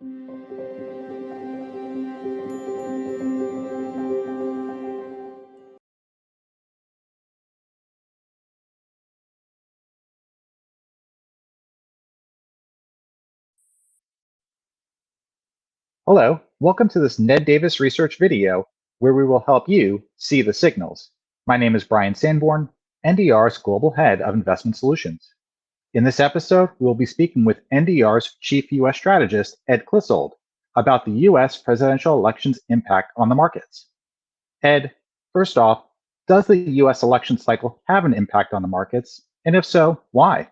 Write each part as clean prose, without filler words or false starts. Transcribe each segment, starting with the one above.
Hello, welcome to this Ned Davis research video where we will help you see the signals. My name is Brian Sanborn, NDR's Global Head of Investment Solutions. In this episode, we will be speaking with NDR's Chief U.S. Strategist Ed Clissold about the U.S. presidential election's impact on the markets. Ed, first off, does the U.S. election cycle have an impact on the markets? And if so, why?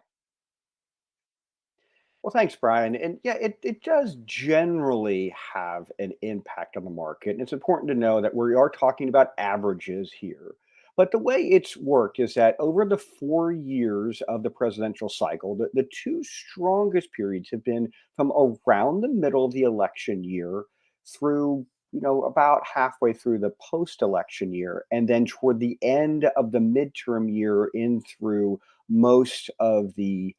Well, thanks, Brian. And yeah, it does generally have an impact on the market. And it's important to know that we are talking about averages here. But the way it's worked is that over the 4 years of the presidential cycle, the two strongest periods have been from around the middle of the election year through, about halfway through the post-election year, and then toward the end of the midterm year in through most of the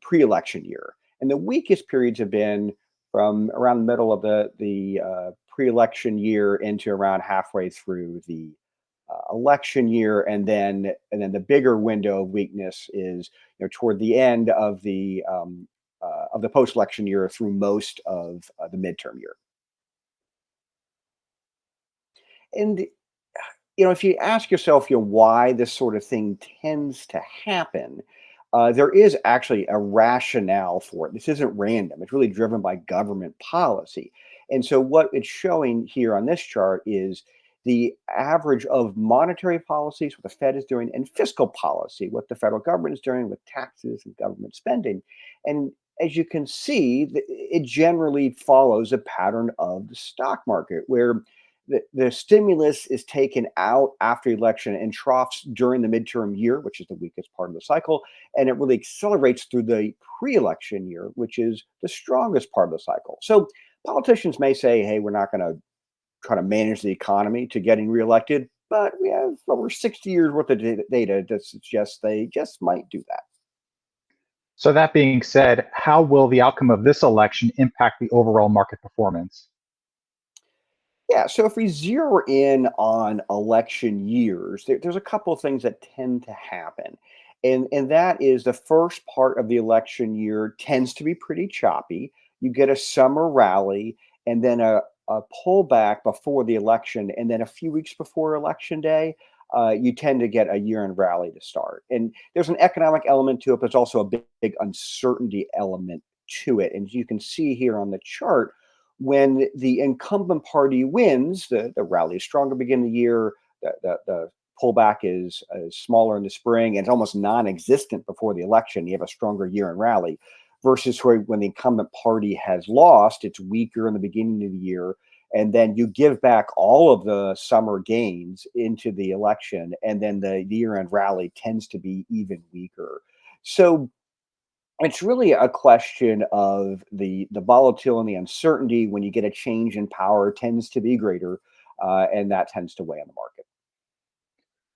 pre-election year. And the weakest periods have been from around the middle of the pre-election year into around halfway through the election year, and then the bigger window of weakness is toward the end of the post-election year through most of the midterm year. And if you ask yourself, why this sort of thing tends to happen, there is actually a rationale for it. This isn't random. It's really driven by government policy. And so what it's showing here on this chart is the average of monetary policies, what the Fed is doing, and fiscal policy, what the federal government is doing with taxes and government spending. And as you can see, it generally follows a pattern of the stock market, where the stimulus is taken out after the election and troughs during the midterm year, which is the weakest part of the cycle, and it really accelerates through the pre-election year, which is the strongest part of the cycle. So politicians may say, hey, we're not going to try to manage the economy to getting reelected, but we have over 60 years worth of data to suggest they just might do that. So that being said, how will the outcome of this election impact the overall market performance? Yeah, so if we zero in on election years, there's a couple of things that tend to happen. And that is the first part of the election year tends to be pretty choppy. You get a summer rally and then a pullback before the election. And then a few weeks before election day, you tend to get a year-end rally to start. And there's an economic element to it, but there's also a big uncertainty element to it. And you can see here on the chart, when the incumbent party wins, the rally is stronger beginning of the year, the pullback is smaller in the spring, and it's almost non-existent before the election. You have a stronger year in rally versus when the incumbent party has lost, it's weaker in the beginning of the year. And then you give back all of the summer gains into the election, and then the year-end rally tends to be even weaker. So it's really a question of the volatility and the uncertainty. When you get a change in power tends to be greater, and that tends to weigh on the market.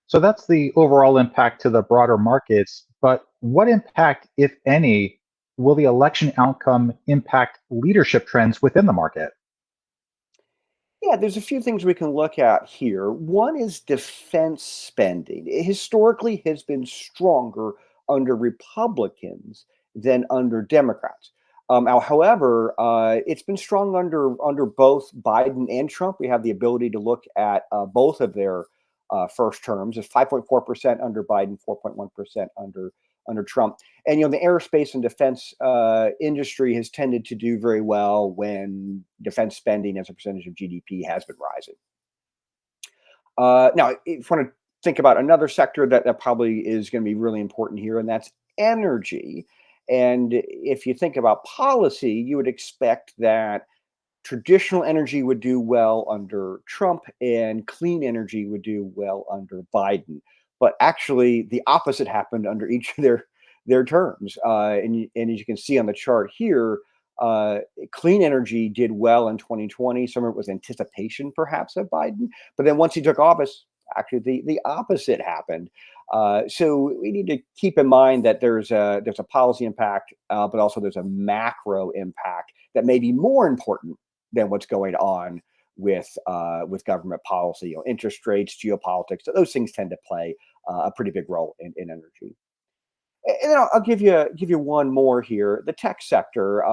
So that's the overall impact to the broader markets. But what impact, if any, will the election outcome impact leadership trends within the market? Yeah, there's a few things we can look at here. One is defense spending. It historically has been stronger under Republicans than under Democrats. However, it's been strong under both Biden and Trump. We have the ability to look at both of their first terms. It's 5.4% under Biden, 4.1% under Trump. And the aerospace and defense industry has tended to do very well when defense spending as a percentage of GDP has been rising. Now, if you want to think about another sector that probably is going to be really important here, and that's energy. And if you think about policy, you would expect that traditional energy would do well under Trump and clean energy would do well under Biden. But actually, the opposite happened under each of their terms. And as you can see on the chart here, clean energy did well in 2020. Some of it was anticipation, perhaps, of Biden. But then once he took office, actually the opposite happened. So we need to keep in mind that there's a policy impact, but also there's a macro impact that may be more important than what's going on with government policy. Interest rates, geopolitics, those things tend to play a pretty big role in energy. And then I'll give you one more here. The tech sector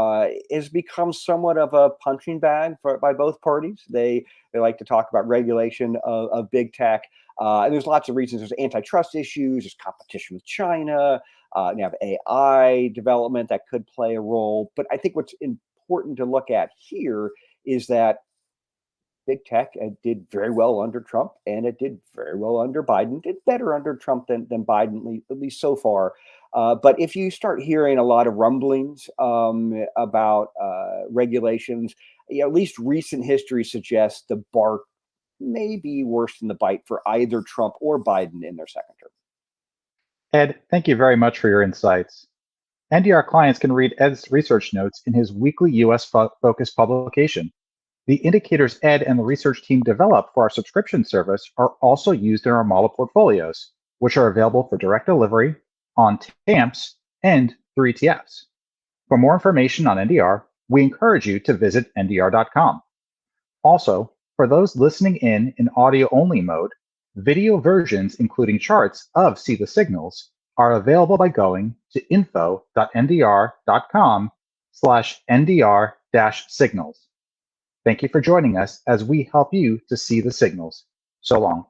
has become somewhat of a punching bag by both parties. They like to talk about regulation of big tech, and there's lots of reasons. There's antitrust issues. There's competition with China. You have AI development that could play a role. But I think what's important to look at here is that big tech did very well under Trump, and it did very well under Biden. Did better under Trump than Biden, at least so far. But if you start hearing a lot of rumblings about regulations, at least recent history suggests the bark may be worse than the bite for either Trump or Biden in their second term. Ed, thank you very much for your insights. NDR clients can read Ed's research notes in his weekly US focused publication. The indicators Ed and the research team developed for our subscription service are also used in our model portfolios, which are available for direct delivery on TAMPs and through ETFs. For more information on NDR, we encourage you to visit ndr.com. Also, for those listening in audio-only mode, video versions including charts of See the Signals are available by going to info.ndr.com/ndr-signals. Thank you for joining us as we help you to see the signals. So long.